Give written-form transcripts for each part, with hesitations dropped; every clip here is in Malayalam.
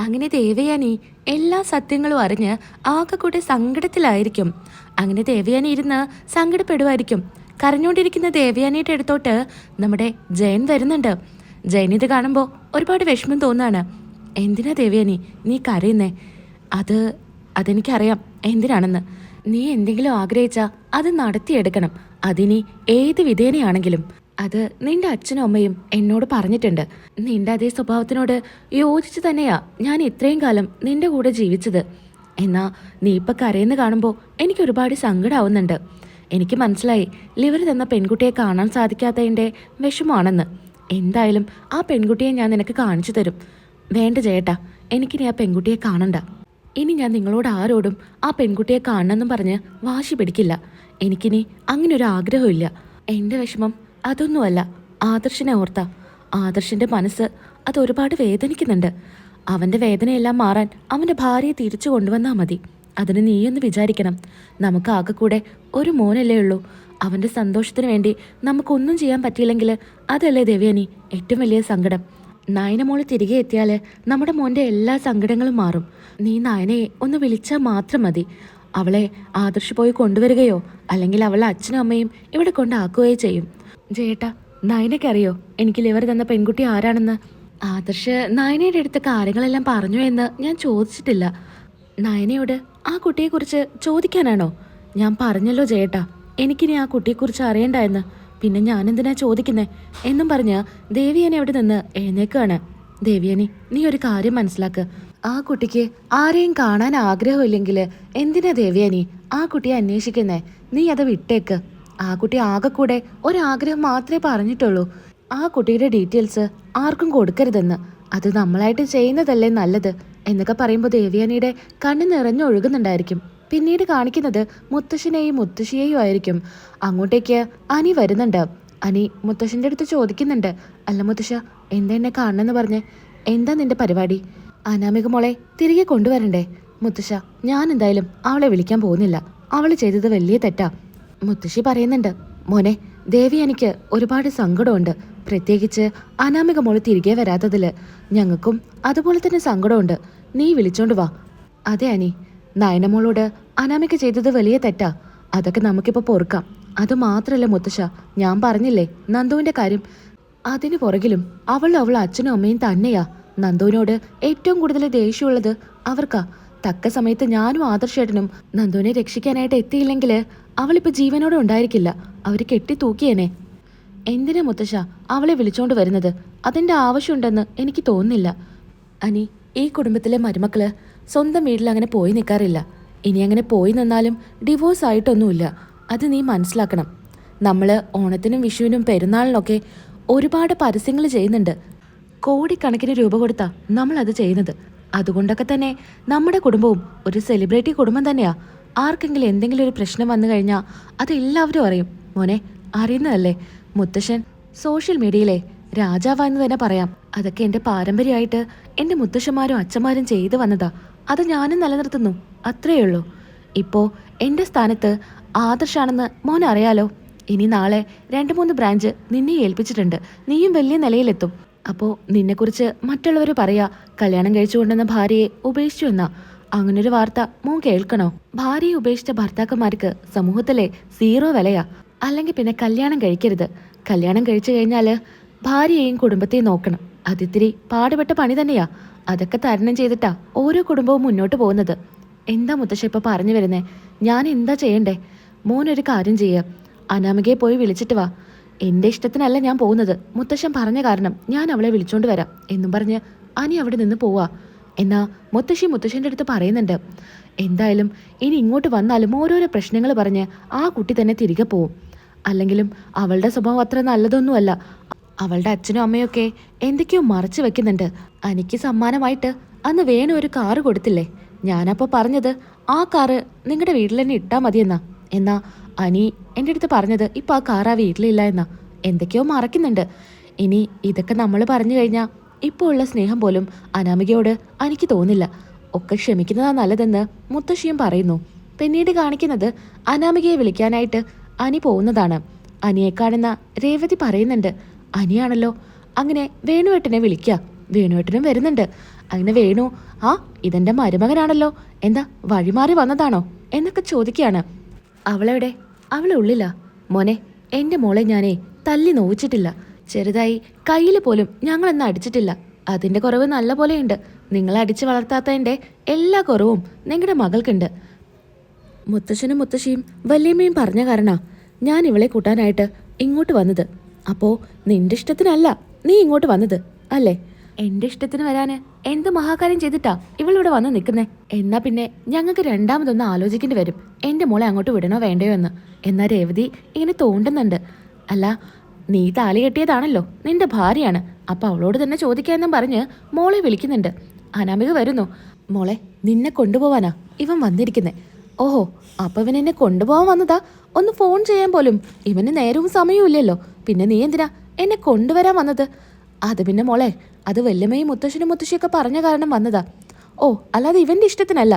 അങ്ങനെ ദേവയാനി എല്ലാ സത്യങ്ങളും അറിഞ്ഞ് ആകെ കൂടെ സങ്കടത്തിലായിരിക്കും. അങ്ങനെ ദേവയാനി ഇരുന്ന് സങ്കടപ്പെടുമായിരിക്കും. കരഞ്ഞുകൊണ്ടിരിക്കുന്ന ദേവയാനിയുടെ അടുത്തോട്ട് നമ്മുടെ ജയൻ വരുന്നുണ്ട്. ജയൻ ഇത് കാണുമ്പോൾ ഒരുപാട് വിഷമം തോന്നാണ്. എന്തിനാ ദേവയാനി നീ കരയുന്നേ? അതെനിക്കറിയാം എന്തിനാണെന്ന്. നീ എന്തെങ്കിലും ആഗ്രഹിച്ചാൽ അത് നടത്തിയെടുക്കണം. അതിനി ഏത് വിധേനയാണെങ്കിലും. അത് നിന്റെ അച്ഛനും അമ്മയും എന്നോട് പറഞ്ഞിട്ടുണ്ട്. നിന്റെ അതേ സ്വഭാവത്തിനോട് യോജിച്ച് തന്നെയാ ഞാൻ ഇത്രയും കാലം നിന്റെ കൂടെ ജീവിച്ചത്. എന്നാ നീ ഇപ്പം കരയെന്ന് കാണുമ്പോൾ എനിക്ക് ഒരുപാട് സങ്കടമാവുന്നുണ്ട്. എനിക്ക് മനസ്സിലായി ലിവർ തന്ന പെൺകുട്ടിയെ കാണാൻ സാധിക്കാത്തതിൻ്റെ വിഷമമാണെന്ന്. എന്തായാലും ആ പെൺകുട്ടിയെ ഞാൻ നിനക്ക് കാണിച്ചു തരും. വേണ്ട ചേട്ടാ, എനിക്കിനി ആ പെൺകുട്ടിയെ കാണണ്ട. ഇനി ഞാൻ നിങ്ങളോട് ആരോടും ആ പെൺകുട്ടിയെ കാണണമെന്നും പറഞ്ഞ് വാശി പിടിക്കില്ല. എനിക്കിനി അങ്ങനെ ഒരു ആഗ്രഹമില്ല. എൻ്റെ വിഷമം അതൊന്നുമല്ല, ആദർശനെ ഓർത്താ. ആദർശിൻ്റെ മനസ്സ് അത് ഒരുപാട് വേദനിക്കുന്നുണ്ട്. അവൻ്റെ വേദനയെല്ലാം മാറാൻ അവൻ്റെ ഭാര്യയെ തിരിച്ചു കൊണ്ടുവന്നാൽ മതി. അതിന് നീയൊന്ന് വിചാരിക്കണം. നമുക്ക് ആകെ കൂടെ ഒരു മോനല്ലേ ഉള്ളൂ. അവൻ്റെ സന്തോഷത്തിന് വേണ്ടി നമുക്കൊന്നും ചെയ്യാൻ പറ്റിയില്ലെങ്കിൽ അതല്ലേ ദേവയാനി ഏറ്റവും വലിയ സങ്കടം. നയനമോള് തിരികെ എത്തിയാൽ നമ്മുടെ മോൻ്റെ എല്ലാ സങ്കടങ്ങളും മാറും. നീ നയനയെ ഒന്ന് വിളിച്ചാൽ മാത്രം മതി. അവളെ ആദർശ് പോയി കൊണ്ടുവരികയോ അല്ലെങ്കിൽ അവളെ അച്ഛനും അമ്മയും ഇവിടെ കൊണ്ടാക്കുകയോ ചെയ്യും. ചേട്ടാ, നയനയ്ക്കറിയോ എനിക്ക് ലിവർ തന്ന പെൺകുട്ടി ആരാണെന്ന്? ആദർശ് നയനയുടെ അടുത്ത കാര്യങ്ങളെല്ലാം പറഞ്ഞു എന്ന് ഞാൻ ചോദിച്ചിട്ടില്ല. നയനയോട് ആ കുട്ടിയെക്കുറിച്ച് ചോദിക്കാനാണോ? ഞാൻ പറഞ്ഞല്ലോ ചേട്ടാ, എനിക്കിനി ആ കുട്ടിയെക്കുറിച്ച് അറിയണ്ട എന്ന്. പിന്നെ ഞാനെന്തിനാ ചോദിക്കുന്നേ എന്നും പറഞ്ഞ് ദേവിയനെ അവിടെ നിന്ന് എഴുന്നേക്കാണ്. ദേവിയനി, നീ ഒരു കാര്യം മനസ്സിലാക്ക്. ആ കുട്ടിക്ക് ആരെയും കാണാൻ ആഗ്രഹമില്ലെങ്കിൽ എന്തിനാ ദേവിയനി ആ കുട്ടിയെ അന്വേഷിക്കുന്നേ? നീ അത് വിട്ടേക്ക്. ആ കുട്ടി ആകെ കൂടെ ഒരാഗ്രഹം മാത്രമേ പറഞ്ഞിട്ടുള്ളൂ. ആ കുട്ടിയുടെ ഡീറ്റെയിൽസ് ആർക്കും കൊടുക്കരുതെന്ന്. അത് നമ്മളായിട്ട് ചെയ്യുന്നതല്ലേ നല്ലത് എന്നൊക്കെ പറയുമ്പോൾ ദേവിയാനിയുടെ കണ്ണ് നിറഞ്ഞൊഴുകുന്നുണ്ടായിരിക്കും. പിന്നീട് കാണിക്കുന്നത് മുത്തശ്ശനെയും മുത്തശ്ശിയെയും ആയിരിക്കും. അങ്ങോട്ടേക്ക് അനി വരുന്നുണ്ട്. അനി മുത്തശ്ശൻ്റെ അടുത്ത് ചോദിക്കുന്നുണ്ട്, അല്ല മുത്തശ്ശ, എന്താ എന്നെ കാണണമെന്ന് പറഞ്ഞ്? എന്താ നിന്റെ പരിപാടി? അനാമിക മോളെ തിരികെ കൊണ്ടുവരണ്ടേ? മുത്തശ്ശ, ഞാൻ എന്തായാലും അവളെ വിളിക്കാൻ പോകുന്നില്ല. അവൾ ചെയ്തത് വലിയ തെറ്റാ. മുത്തശ്ശി പറയുന്നുണ്ട്, മോനെ ദേവി, എനിക്ക് ഒരുപാട് സങ്കടമുണ്ട്. പ്രത്യേകിച്ച് അനാമിക മോള് തിരികെ വരാത്തതിൽ ഞങ്ങൾക്കും അതുപോലെ തന്നെ സങ്കടമുണ്ട്. നീ വിളിച്ചോണ്ട് വാ. അതെ അനി, നയനമോളോട് അനാമിക ചെയ്തത് വലിയ തെറ്റാ. അതൊക്കെ നമുക്കിപ്പോൾ പൊറുക്കാം. അതുമാത്രമല്ല മുത്തശ്ശ, ഞാൻ പറഞ്ഞില്ലേ നന്ദുവിൻ്റെ കാര്യം. അതിനു പുറകിലും അവൾ അച്ഛനും അമ്മയും തന്നെയാ. നന്ദുവിനോട് ഏറ്റവും കൂടുതൽ ദേഷ്യമുള്ളത് അവർക്കാ. തക്ക സമയത്ത് ഞാനും ആദർശേട്ടനും നന്ദുവിനെ രക്ഷിക്കാനായിട്ട് എത്തിയില്ലെങ്കിൽ അവളിപ്പോൾ ജീവനോടെ ഉണ്ടായിരിക്കില്ല. അവർ കെട്ടി തൂക്കിയേനെ. എന്തിനാ മുത്തശ്ശ അവളെ വിളിച്ചോണ്ട് വരുന്നത്? അതിൻ്റെ ആവശ്യമുണ്ടെന്ന് എനിക്ക് തോന്നുന്നില്ല. അനി, ഈ കുടുംബത്തിലെ മരുമക്കള് സ്വന്തം വീട്ടിൽ അങ്ങനെ പോയി നിൽക്കാറില്ല. ഇനി അങ്ങനെ പോയി നിന്നാലും ഡിവോഴ്സ് ആയിട്ടൊന്നുമില്ല. അത് നീ മനസ്സിലാക്കണം. നമ്മൾ ഓണത്തിനും വിഷുവിനും പെരുന്നാളിനൊക്കെ ഒരുപാട് പരസ്യങ്ങൾ ചെയ്യുന്നുണ്ട്. കോടിക്കണക്കിന് രൂപ കൊടുത്താ നമ്മളത് ചെയ്യുന്നത്. അതുകൊണ്ടൊക്കെ തന്നെ നമ്മുടെ കുടുംബവും ഒരു സെലിബ്രിറ്റി കുടുംബം തന്നെയാ. ആർക്കെങ്കിലും എന്തെങ്കിലും ഒരു പ്രശ്നം വന്നു കഴിഞ്ഞാൽ അത് എല്ലാവരും അറിയും. മോനെ, അറിയുന്നതല്ലേ, മുത്തശ്ശൻ സോഷ്യൽ മീഡിയയിലെ രാജാവാന്ന് തന്നെ പറയാം. അതൊക്കെ എൻ്റെ പാരമ്പര്യമായിട്ട് എൻ്റെ മുത്തശ്ശന്മാരും അച്ഛന്മാരും ചെയ്തു വന്നതാ. അത് ഞാനും നിലനിർത്തുന്നു, അത്രയേ ഉള്ളൂ. ഇപ്പോൾ എൻ്റെ സ്ഥാനത്ത് ആദർശാണെന്ന് മോൻ അറിയാലോ. ഇനി നാളെ 2-3 ബ്രാഞ്ച് നിന്നെ ഏൽപ്പിച്ചിട്ടുണ്ട്. നീയും വലിയ നിലയിലെത്തും. അപ്പോൾ നിന്നെക്കുറിച്ച് മറ്റുള്ളവർ പറയാ കല്യാണം കഴിച്ചു കൊണ്ടുവന്ന ഭാര്യയെ ഉപേക്ഷിച്ചു എന്നാ. അങ്ങനൊരു വാർത്ത മോൻ കേൾക്കണോ? ഭാര്യയെ ഉപേക്ഷിച്ച ഭർത്താക്കന്മാർക്ക് സമൂഹത്തിലെ 0 വിലയാ. അല്ലെങ്കിൽ പിന്നെ കല്യാണം കഴിക്കരുത്. കല്യാണം കഴിച്ചു കഴിഞ്ഞാൽ ഭാര്യയെയും കുടുംബത്തെയും നോക്കണം. അതിത്തിരി പാടുപെട്ട പണി തന്നെയാ. അതൊക്കെ തരണം ചെയ്തിട്ടാ ഓരോ കുടുംബവും മുന്നോട്ട് പോകുന്നത്. എന്താ മുത്തശ്ശ ഇപ്പം പറഞ്ഞു വരുന്നേ? ഞാൻ എന്താ ചെയ്യണ്ടേ? മോനൊരു കാര്യം ചെയ്യുക, അനാമികയെ പോയി വിളിച്ചിട്ട് വാ. എൻ്റെ ഇഷ്ടത്തിനല്ല ഞാൻ പോകുന്നത്. മുത്തശ്ശൻ പറഞ്ഞ കാരണം ഞാൻ അവളെ വിളിച്ചോണ്ട് വരാം എന്നും പറഞ്ഞ് അനി അവിടെ നിന്ന് പോവാ. എന്നാ മുത്തശ്ശൻ്റെ അടുത്ത് പറയുന്നുണ്ട്, എന്തായാലും ഇനി ഇങ്ങോട്ട് വന്നാലും ഓരോരോ പ്രശ്നങ്ങൾ പറഞ്ഞ് ആ കുട്ടി തന്നെ തിരികെ പോവും. അല്ലെങ്കിലും അവളുടെ സ്വഭാവം അത്ര നല്ലതൊന്നുമല്ല. അവളുടെ അച്ഛനും അമ്മയൊക്കെ എന്തൊക്കെയോ മറച്ചു വെക്കുന്നുണ്ട്. എനിക്ക് സമ്മാനമായിട്ട് അന്ന് വേണു ഒരു കാറ് കൊടുത്തില്ലേ? ഞാനപ്പോൾ പറഞ്ഞത് ആ കാറ് നിങ്ങളുടെ വീട്ടിൽ തന്നെ ഇട്ടാൽ മതിയെന്നാ. എന്നാ അനി എൻ്റെ അടുത്ത് പറഞ്ഞത് ഇപ്പം ആ കാർ ആ വീട്ടിലില്ല എന്നാ. എന്തൊക്കെയോ മറക്കുന്നുണ്ട്. ഇനി ഇതൊക്കെ നമ്മൾ പറഞ്ഞു കഴിഞ്ഞാൽ ഇപ്പോൾ ഉള്ള സ്നേഹം പോലും അനാമികയോട് എനിക്ക് തോന്നില്ല. ഒക്കെ ക്ഷമിക്കുന്നതാ നല്ലതെന്ന് മുത്തശ്ശിയും പറയുന്നു. പിന്നീട് കാണിക്കുന്നത് അനാമികയെ വിളിക്കാനായിട്ട് അനി പോകുന്നതാണ്. അനിയെ കാണുന്ന രേവതി പറയുന്നുണ്ട്, അനിയാണല്ലോ, അങ്ങനെ വേണുവേട്ടനെ വിളിക്കുക. വേണുവേട്ടനും വരുന്നുണ്ട്. അങ്ങനെ വേണു ആ ഇതെന്റെ മരുമകനാണല്ലോ, എന്താ വഴിമാറി വന്നതാണോ എന്നൊക്കെ ചോദിക്കുകയാണ്. അവളെവിടെ? അവളുള്ളില്ല. മോനെ, എന്റെ മോളെ ഞാനേ തല്ലി നോവിച്ചിട്ടില്ല. ചെറുതായി കയ്യിൽ പോലും ഞങ്ങളെന്ന് അടിച്ചിട്ടില്ല. അതിന്റെ കുറവ് നല്ല പോലെയുണ്ട്. നിങ്ങളെ അടിച്ചു വളർത്താത്തതിന്റെ എല്ലാ കുറവും നിങ്ങളുടെ മകൾക്കുണ്ട്. മുത്തശ്ശനും മുത്തശ്ശിയും വല്യമ്മയും പറഞ്ഞ കാരണ ഞാൻ ഇവളെ കൂട്ടാനായിട്ട് ഇങ്ങോട്ട് വന്നത്. അപ്പോ നിന്റെ ഇഷ്ടത്തിനല്ല നീ ഇങ്ങോട്ട് വന്നത് അല്ലേ? എന്റെ ഇഷ്ടത്തിന് വരാന് എന്ത് മഹാകാര്യം ചെയ്തിട്ടാ ഇവളിവിടെ വന്ന് നിൽക്കുന്നേ? എന്നാ പിന്നെ ഞങ്ങൾക്ക് രണ്ടാമതൊന്ന് ആലോചിക്കേണ്ടി വരും, എന്റെ മോളെ അങ്ങോട്ട് വിടണോ വേണ്ടയോ എന്ന്. എന്നാ രേവതി ഇങ്ങനെ തോണ്ടുന്നുണ്ട്. അല്ല, നീ താലി കെട്ടിയതാണല്ലോ, നിന്റെ ഭാര്യയാണ്. അപ്പൊ അവളോട് തന്നെ ചോദിക്കാന്നും പറഞ്ഞ് മോളെ വിളിക്കുന്നുണ്ട്. അനാമിക വരുന്നു. മോളെ, നിന്നെ കൊണ്ടുപോവാനാ ഇവൻ വന്നിരിക്കുന്നേ. ഓഹോ, അപ്പൊ ഇവൻ എന്നെ കൊണ്ടുപോവാൻ വന്നതാ? ഒന്ന് ഫോൺ ചെയ്യാൻ പോലും ഇവന് നേരവും സമയവും ഇല്ലല്ലോ. പിന്നെ നീ എന്തിനാ എന്നെ കൊണ്ടുവരാൻ വന്നത്? അത് പിന്നെ മോളെ, അത് വല്യമ്മയും മുത്തശ്ശനും മുത്തശ്ശിയൊക്കെ പറഞ്ഞ കാരണം വന്നതാ. ഓ, അല്ലാതെ ഇവന്റെ ഇഷ്ടത്തിനല്ല.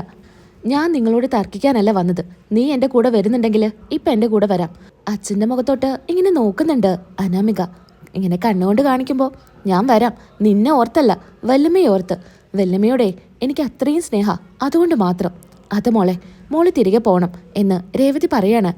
ഞാൻ നിങ്ങളോട് തർക്കിക്കാനല്ല വന്നത്. നീ എന്റെ കൂടെ വരുന്നുണ്ടെങ്കിൽ ഇപ്പൊ എന്റെ കൂടെ വരാം. അച്ഛന്റെ മുഖത്തോട്ട് ഇങ്ങനെ നോക്കുന്നുണ്ട് അനാമിക. ഇങ്ങനെ കണ്ണുകൊണ്ട് കാണിക്കുമ്പോ ഞാൻ വരാം. നിന്നെ ഓർത്തല്ല, വല്യമ്മയെ ഓർത്ത്. വല്യമ്മയോടെ എനിക്ക് അത്രയും സ്നേഹ, അതുകൊണ്ട് മാത്രം. അത് മോളെ, മോള് തിരികെ പോണം എന്ന് രേവതി പറയാണ്.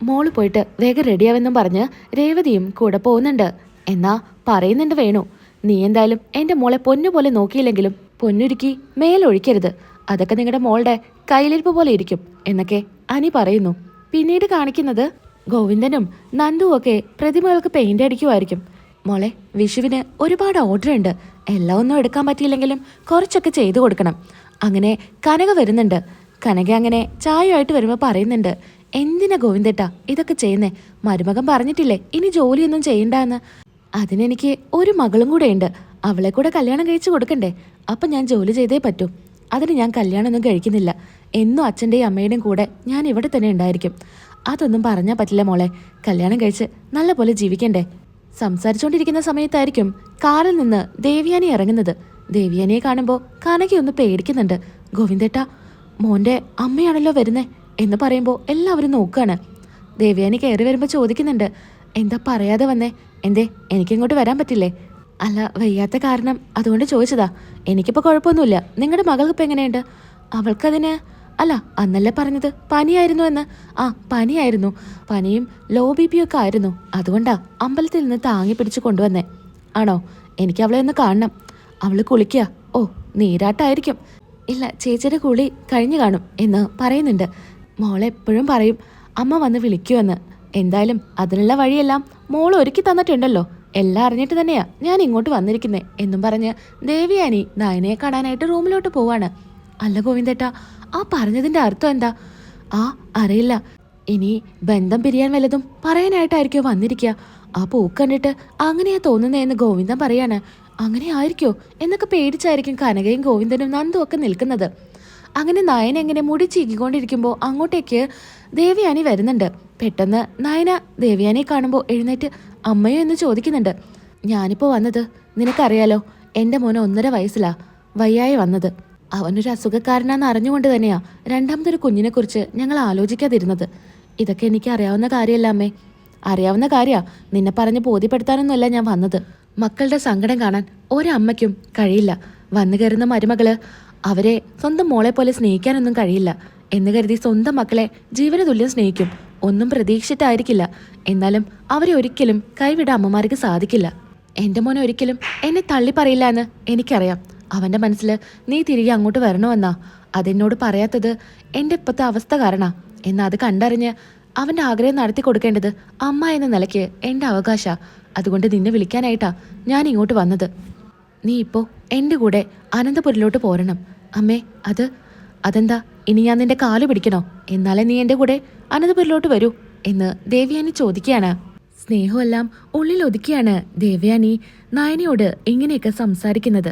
മോള് പോയിട്ട് വേഗം റെഡിയാവെന്നും പറഞ്ഞ് രേവതിയും കൂടെ പോകുന്നുണ്ട്. എന്നാ പറയുന്നുണ്ട് വേണു, നീ എന്തായാലും എന്റെ മോളെ പൊന്നുപോലെ നോക്കിയില്ലെങ്കിലും പൊന്നുരുക്കി മേലൊഴിക്കരുത്. അതൊക്കെ നിങ്ങളുടെ മോളുടെ കയ്യിലിരിപ്പ് പോലെ ഇരിക്കും എന്നൊക്കെ അനി പറയുന്നു. പിന്നീട് കാണിക്കുന്നത് ഗോവിന്ദനും നന്ദുവും ഒക്കെ പ്രതിമകൾക്ക് പെയിന്റ് അടിക്കുമായിരിക്കും. മോളെ, വിഷുവിന് ഒരുപാട് ഓർഡർ ഉണ്ട്. എല്ലാം ഒന്നും എടുക്കാൻ പറ്റിയില്ലെങ്കിലും കുറച്ചൊക്കെ ചെയ്തു കൊടുക്കണം. അങ്ങനെ കനക വരുന്നുണ്ട്. കനക അങ്ങനെ ചായയായിട്ട് വരുമ്പോൾ പറയുന്നുണ്ട്, എന്തിനാ ഗോവിന്ദേട്ടാ ഇതൊക്കെ ചെയ്യുന്നേ? മരുമകൻ പറഞ്ഞിട്ടില്ലേ ഇനി ജോലിയൊന്നും ചെയ്യണ്ടെന്ന്. അതിനെനിക്ക് ഒരു മകളും കൂടെ ഉണ്ട്. അവളെ കൂടെ കല്യാണം കഴിച്ചു കൊടുക്കണ്ടേ? അപ്പം ഞാൻ ജോലി ചെയ്തേ പറ്റൂ. അതിന് ഞാൻ കല്യാണമൊന്നും കഴിക്കുന്നില്ല. എന്നും അച്ഛൻ്റെയും അമ്മയുടെയും കൂടെ ഞാൻ ഇവിടെ തന്നെ ഉണ്ടായിരിക്കും. അതൊന്നും പറഞ്ഞാൽ പറ്റില്ല മോളെ. കല്യാണം കഴിച്ച് നല്ല പോലെ ജീവിക്കണ്ടേ? സംസാരിച്ചുകൊണ്ടിരിക്കുന്ന സമയത്തായിരിക്കും കാറിൽ നിന്ന് ദേവ്യാനി ഇറങ്ങുന്നത്. ദേവ്യാനിയെ കാണുമ്പോൾ കനകയൊന്ന് പേടിക്കുന്നുണ്ട്. ഗോവിന്ദേട്ടാ, മോൻ്റെ അമ്മയാണല്ലോ വരുന്നേ എന്ന് പറയുമ്പോൾ എല്ലാവരും നോക്കുകയാണ്. ദേവ്യാനി കയറി വരുമ്പോൾ ചോദിക്കുന്നുണ്ട്, എന്താ പറയാതെ വന്നേ? എന്തേ, എനിക്കിങ്ങോട്ട് വരാൻ പറ്റില്ലേ? അല്ല, വയ്യാത്ത കാരണം അതുകൊണ്ട് ചോദിച്ചതാ. എനിക്കിപ്പോൾ കുഴപ്പമൊന്നുമില്ല. നിങ്ങളുടെ മകൾക്ക് ഇപ്പം എങ്ങനെയുണ്ട്? അവൾക്കതിന് അല്ല, അന്നല്ലേ പറഞ്ഞത് പനിയായിരുന്നു എന്ന്. ആ, പനിയായിരുന്നു. പനിയും ലോ BP ഒക്കെ ആയിരുന്നു. അതുകൊണ്ടാ അമ്പലത്തിൽ നിന്ന് താങ്ങി പിടിച്ച് കൊണ്ടുവന്നേ. ആണോ? എനിക്ക് അവളെ ഒന്ന് കാണണം. അവള് കുളിക്കുക. ഓ, നീരാട്ടായിരിക്കും. ഇല്ല, ചേച്ചിയുടെ കുളി കഴിഞ്ഞു കാണും എന്ന് പറയുന്നുണ്ട്. മോളെപ്പോഴും പറയും അമ്മ വന്ന് വിളിക്കുമെന്ന്. എന്തായാലും അതിനുള്ള വഴിയെല്ലാം മോൾ ഒരുക്കി തന്നിട്ടുണ്ടല്ലോ. എല്ലാം അറിഞ്ഞിട്ട് തന്നെയാ ഞാൻ ഇങ്ങോട്ട് വന്നിരിക്കുന്നേ എന്നും പറഞ്ഞ് ദേവ്യാനി നയനയെ കാണാനായിട്ട് റൂമിലോട്ട് പോവാണ്. അല്ല ഗോവിന്ദേട്ടാ, ആ പറഞ്ഞതിന്റെ അർത്ഥം എന്താ? ആ, അറിയില്ല. ഇനി ബന്ധം പിരിയാൻ വല്ലതും പറയാനായിട്ടായിരിക്കോ വന്നിരിക്കുക. ആ പൂക്ക് കണ്ടിട്ട് അങ്ങനെയാ തോന്നുന്നതെന്ന് ഗോവിന്ദൻ പറയാണ്. അങ്ങനെ ആയിരിക്കോ എന്നൊക്കെ പേടിച്ചായിരിക്കും കനകയും ഗോവിന്ദനും നന്ദും ഒക്കെ നിൽക്കുന്നത്. അങ്ങനെ നയന എങ്ങനെ മുടി ചീകിക്കൊണ്ടിരിക്കുമ്പോൾ അങ്ങോട്ടേക്ക് ദേവ്യാനി വരുന്നുണ്ട്. പെട്ടെന്ന് നയന ദേവ്യാനിയെ കാണുമ്പോൾ എഴുന്നേറ്റ് അമ്മയോ എന്ന് ചോദിക്കുന്നുണ്ട്. ഞാനിപ്പോൾ വന്നത് നിനക്കറിയാലോ, എൻ്റെ മോന് 1.5 വയസ്സിലാ വയ്യായി വന്നത്. അവനൊരു അസുഖക്കാരനാന്ന് അറിഞ്ഞുകൊണ്ട് തന്നെയാ രണ്ടാമതൊരു കുഞ്ഞിനെക്കുറിച്ച് ഞങ്ങൾ ആലോചിക്കാതിരുന്നത്. ഇതൊക്കെ എനിക്ക് അറിയാവുന്ന കാര്യമല്ല അമ്മേ. അറിയാവുന്ന കാര്യാ. നിന്നെ പറഞ്ഞ് ബോധ്യപ്പെടുത്താനൊന്നുമല്ല ഞാൻ വന്നത്. മക്കളുടെ സങ്കടം കാണാൻ ഒരമ്മയ്ക്കും കഴിയില്ല. വന്നു കയറുന്ന മരുമകള് അവരെ സ്വന്തം മോളെ പോലെ സ്നേഹിക്കാനൊന്നും കഴിയില്ല എന്ന് കരുതി സ്വന്തം മക്കളെ ജീവന തുല്യം സ്നേഹിക്കും. ഒന്നും പ്രതീക്ഷിച്ചിട്ടായിരിക്കില്ല. എന്നാലും അവരെ ഒരിക്കലും കൈവിടാൻ അമ്മമാർക്ക് സാധിക്കില്ല. എൻ്റെ മോനെ ഒരിക്കലും എന്നെ തള്ളി പറയില്ല എന്ന് എനിക്കറിയാം. അവൻ്റെ മനസ്സിൽ നീ തിരികെ അങ്ങോട്ട് വരണമെന്നാ. അതെന്നോട് പറയാത്തത് എൻ്റെ ഇപ്പോഴത്തെ അവസ്ഥ കാരണാ. എന്നാൽ അത് കണ്ടറിഞ്ഞ് അവൻ്റെ ആഗ്രഹം നടത്തി കൊടുക്കേണ്ടത് അമ്മ എന്ന നിലയ്ക്ക് എൻ്റെ അവകാശ. അതുകൊണ്ട് നിന്നെ വിളിക്കാനായിട്ടാ ഞാൻ ഇങ്ങോട്ട് വന്നത്. നീ ഇപ്പോൾ എൻ്റെ കൂടെ അനന്തപുരിലോട്ട് പോരണം. അമ്മേ, അതെന്താ? ഇനി ഞാൻ നിന്റെ കാല് പിടിക്കണോ? എന്നാലേ നീ എൻ്റെ കൂടെ അനന്തപുരിലോട്ട് വരൂ എന്ന് ദേവ്യാനി ചോദിക്കുകയാണ്. സ്നേഹമെല്ലാം ഉള്ളിൽ ഒതുക്കിയാണ് ദേവ്യാനി നയനയോട് ഇങ്ങനെയൊക്കെ സംസാരിക്കുന്നത്.